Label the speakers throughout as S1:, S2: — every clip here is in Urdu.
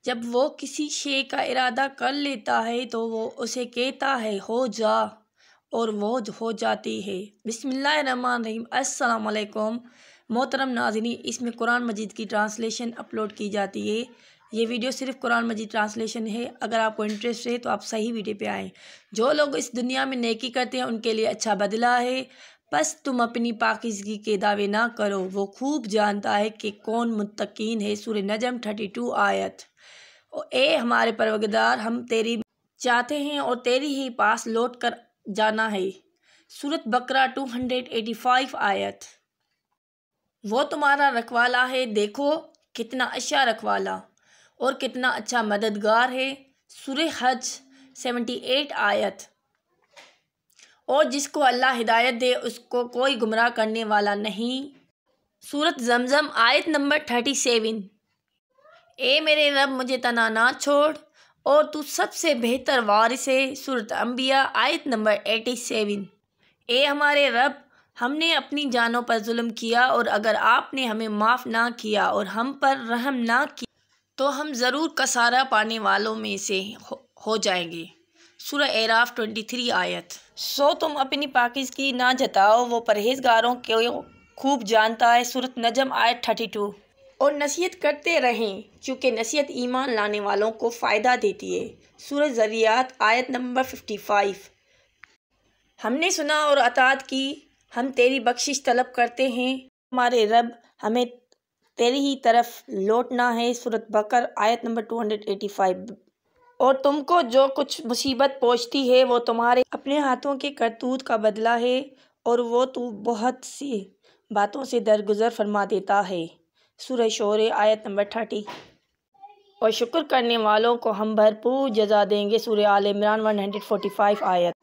S1: جب وہ کسی شے کا ارادہ کر لیتا ہے تو وہ اسے کہتا ہے ہو جا، اور وہ ہو جاتی ہے۔ بسم اللہ الرحمن الرحیم۔ السلام علیکم محترم ناظرین، اس میں قرآن مجید کی ٹرانسلیشن اپلوڈ کی جاتی ہے۔ یہ ویڈیو صرف قرآن مجید ٹرانسلیشن ہے۔ اگر آپ کو انٹرسٹ ہے تو آپ صحیح ویڈیو پہ آئیں۔ جو لوگ اس دنیا میں نیکی کرتے ہیں ان کے لیے اچھا بدلہ ہے، بس تم اپنی پاکیزگی کے دعوے نہ کرو، وہ خوب جانتا ہے کہ کون متقین ہے۔ سورہ نجم 32 آیت۔ اے ہمارے پروردگار، ہم تیری چاہتے ہیں اور تیری ہی پاس لوٹ کر جانا ہے۔ سورۃ بقرہ 285 آیت۔ وہ تمہارا رکھوالا ہے، دیکھو کتنا اچھا رکھوالا اور کتنا اچھا مددگار ہے۔ سورہ حج 78 آیت۔ اور جس کو اللہ ہدایت دے اس کو کوئی گمراہ کرنے والا نہیں۔ سورۃ زمزم آیت نمبر 37۔ اے میرے رب، مجھے تنہا نہ چھوڑ اور تو سب سے بہتر وارث ہے۔ سورۃ انبیاء آیت نمبر 87۔ اے ہمارے رب، ہم نے اپنی جانوں پر ظلم کیا، اور اگر آپ نے ہمیں معاف نہ کیا اور ہم پر رحم نہ کیا تو ہم ضرور خسارہ پانے والوں میں سے ہو جائیں گے۔ سورہ اعراف 23 آیت۔ سو تم اپنی پاکیزگی نہ جتاؤ، وہ پرہیزگاروں کو خوب جانتا ہے۔ سورۃ نجم آیت 32۔ اور نصیحت کرتے رہیں، چونکہ نصیحت ایمان لانے والوں کو فائدہ دیتی ہے۔ سورہ ذریات آیت نمبر 55۔ ہم نے سنا اور اطاعت کی، ہم تیری بخشش طلب کرتے ہیں، ہمارے رب، ہمیں تیری ہی طرف لوٹنا ہے۔ سورۃ بقرہ آیت نمبر 285۔ اور تم کو جو کچھ مصیبت پہنچتی ہے وہ تمہارے اپنے ہاتھوں کے کرتوت کا بدلہ ہے، اور وہ تو بہت سی باتوں سے درگزر فرما دیتا ہے۔ سورہ شعراء آیت نمبر 30۔ اور شکر کرنے والوں کو ہم بھرپور جزا دیں گے۔ سورہ آل عمران 145 آیت۔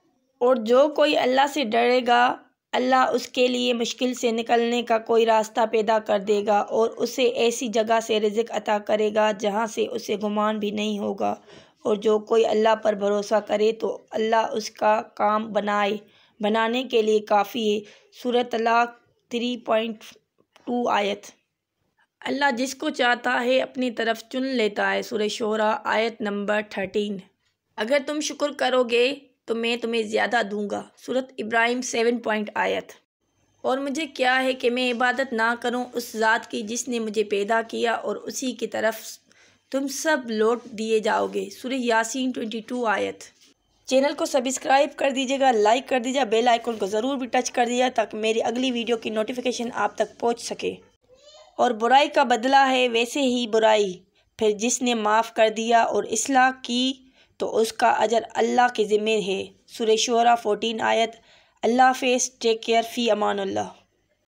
S1: اور جو کوئی اللہ سے ڈرے گا، اللہ اس کے لیے مشکل سے نکلنے کا کوئی راستہ پیدا کر دے گا، اور اسے ایسی جگہ سے رزق عطا کرے گا جہاں سے اسے گمان بھی نہیں ہوگا۔ اور جو کوئی اللہ پر بھروسہ کرے تو اللہ اس کا کام بنانے کے لیے کافی ہے۔ سورہ طلاق 3.2 آیت۔ اللہ جس کو چاہتا ہے اپنی طرف چن لیتا ہے۔ سورہ شعراء آیت نمبر 13۔ اگر تم شکر کرو گے تو میں تمہیں زیادہ دوں گا۔ سورۃ ابراہیم 7 آیت۔ اور مجھے کیا ہے کہ میں عبادت نہ کروں اس ذات کی جس نے مجھے پیدا کیا، اور اسی کی طرف تم سب لوٹ دیے جاؤ گے۔ سورہ یاسین 22 آیت۔ چینل کو سبسکرائب کر دیجیے گا، لائک کر دیجیے گا، بیل آئیکن کو ضرور بھی ٹچ کر دیجیے گا تاکہ میری اگلی ویڈیو کی نوٹیفیکیشن آپ تک پہنچ سکے۔ اور برائی کا بدلہ ہے ویسے ہی برائی، پھر جس نے معاف کر دیا اور اصلاح کی تو اس کا اجر اللہ کے ذمہ ہے۔ سورہ شعراء 14 آیت۔ اللہ حافظ، ٹیک کیئر، فی امان اللہ۔